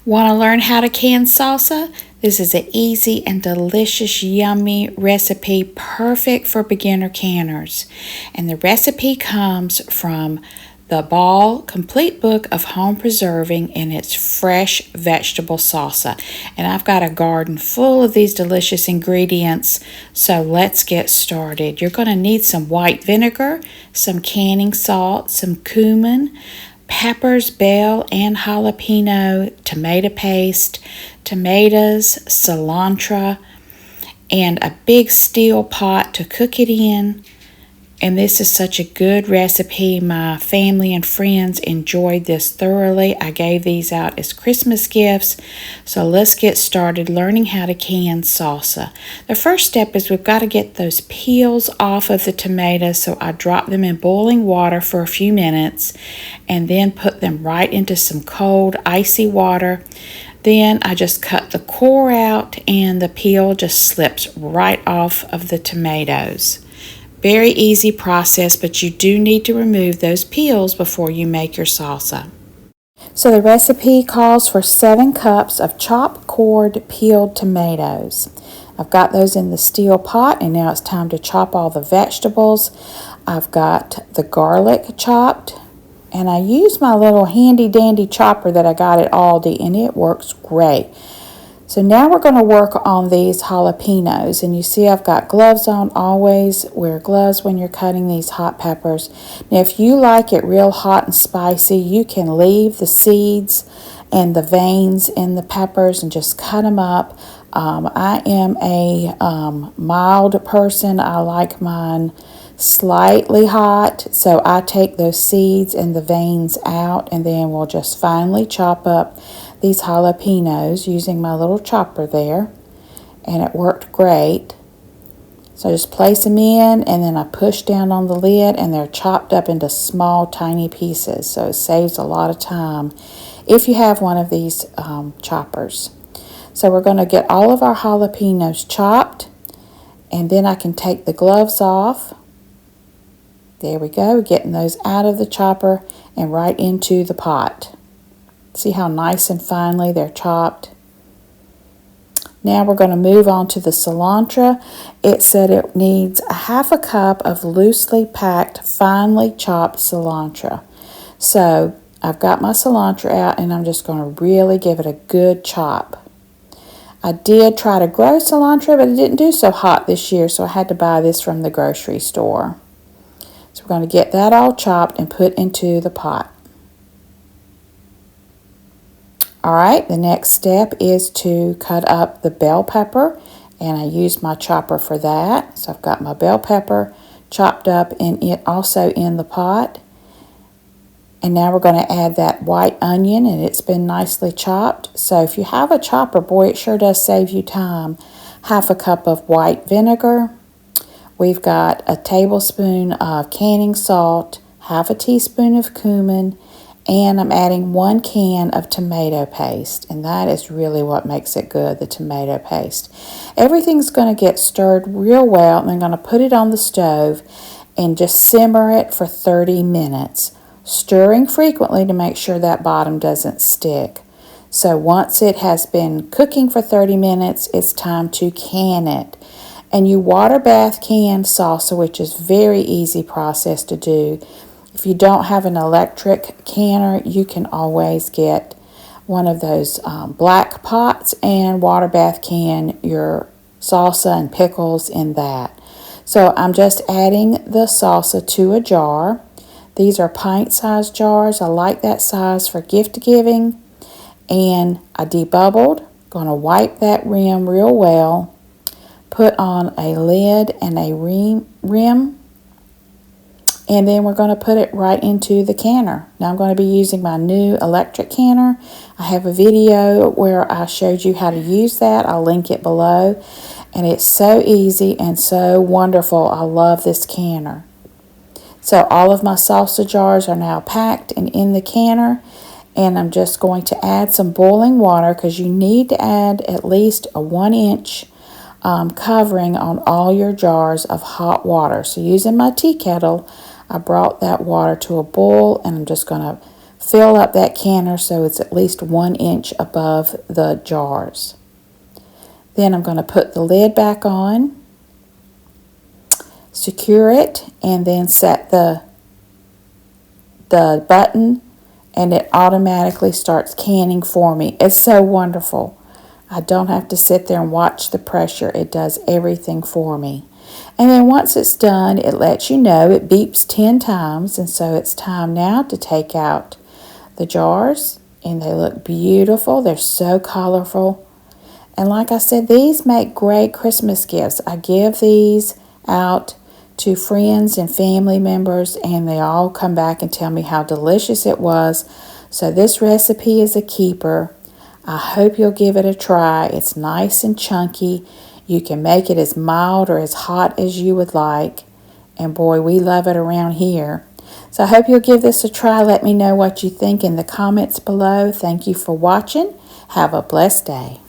Want to learn how to can salsa? This is an easy and delicious, yummy recipe perfect for beginner canners. And the recipe comes from the Ball Complete Book of Home Preserving, and it's fresh vegetable salsa. And I've got a garden full of these delicious ingredients, so let's get started. You're going to need some white vinegar, some canning salt, some cumin, peppers, bell, and jalapeno, tomato paste, tomatoes, cilantro, and a big steel pot to cook it in. And this is such a good recipe. My family and friends enjoyed this thoroughly. I gave these out as Christmas gifts. So let's get started learning how to can salsa. The first step is we've got to get those peels off of the tomatoes. So I drop them in boiling water for a few minutes and then put them right into some cold, icy water. Then I just cut the core out and the peel just slips right off of the tomatoes. Very easy process, but you do need to remove those peels before you make your salsa. So the recipe calls for 7 cups of chopped cored peeled tomatoes. I've got those in the steel pot, and now it's time to chop all the vegetables. I've got the garlic chopped, and I use my little handy dandy chopper that I got at Aldi, and it works great. So now we're going to work on these jalapenos, and you see I've got gloves on. Always wear gloves when you're cutting these hot peppers. Now if you like it real hot and spicy, you can leave the seeds and the veins in the peppers and just cut them up. I am a mild person. I like mine slightly hot, so I take those seeds and the veins out, and then we'll just finely chop up these jalapenos using my little chopper there, and it worked great. So I just place them in, and then I push down on the lid, and they're chopped up into small tiny pieces, so it saves a lot of time if you have one of these choppers. So we're going to get all of our jalapenos chopped, and then I can take the gloves off. There we go, getting those out of the chopper and right into the pot. See how nice and finely they're chopped. Now we're going to move on to the cilantro. It said it needs a half a cup of loosely packed, finely chopped cilantro. So I've got my cilantro out, and I'm just going to really give it a good chop. I did try to grow cilantro, but it didn't do so hot this year, so I had to buy this from the grocery store. So we're going to get that all chopped and put into the pot. Alright, the next step is to cut up the bell pepper, and I use my chopper for that. So I've got my bell pepper chopped up and it also in the pot. And now we're going to add that white onion, and it's been nicely chopped. So if you have a chopper, boy, it sure does save you time. Half a cup of white vinegar. We've got a tablespoon of canning salt, half a teaspoon of cumin, and I'm adding 1 can of tomato paste, and that is really what makes it good, the tomato paste. Everything's going to get stirred real well, and I'm going to put it on the stove and just simmer it for 30 minutes, stirring frequently to make sure that bottom doesn't stick. So once it has been cooking for 30 minutes, it's time to can it. And you water bath can salsa, which is very easy process to do. If you don't have an electric canner, you can always get one of those black pots and water bath can your salsa and pickles in that. So I'm just adding the salsa to a jar. These are pint-sized jars. I like that size for gift giving. And I debubbled. Going to wipe that rim real well. Put on a lid and a rim. And then we're going to put it right into the canner. Now I'm going to be using my new electric canner. I have a video where I showed you how to use that. I'll link it below. And it's so easy and so wonderful. I love this canner. So all of my salsa jars are now packed and in the canner. And I'm just going to add some boiling water, because you need to add at least a 1-inch covering on all your jars of hot water. So using my tea kettle, I brought that water to a boil, and I'm just going to fill up that canner so it's at least 1 inch above the jars. Then I'm going to put the lid back on, secure it, and then set the button, and it automatically starts canning for me. It's so wonderful. I don't have to sit there and watch the pressure. It does everything for me. And then once it's done, it lets you know, it beeps 10 times, and so it's time now to take out the jars, and they look beautiful. They're so colorful. And like I said, these make great Christmas gifts. I give these out to friends and family members, and they all come back and tell me how delicious it was. So this recipe is a keeper. I hope you'll give it a try. It's nice and chunky. You can make it as mild or as hot as you would like. And boy, we love it around here. So I hope you'll give this a try. Let me know what you think in the comments below. Thank you for watching. Have a blessed day.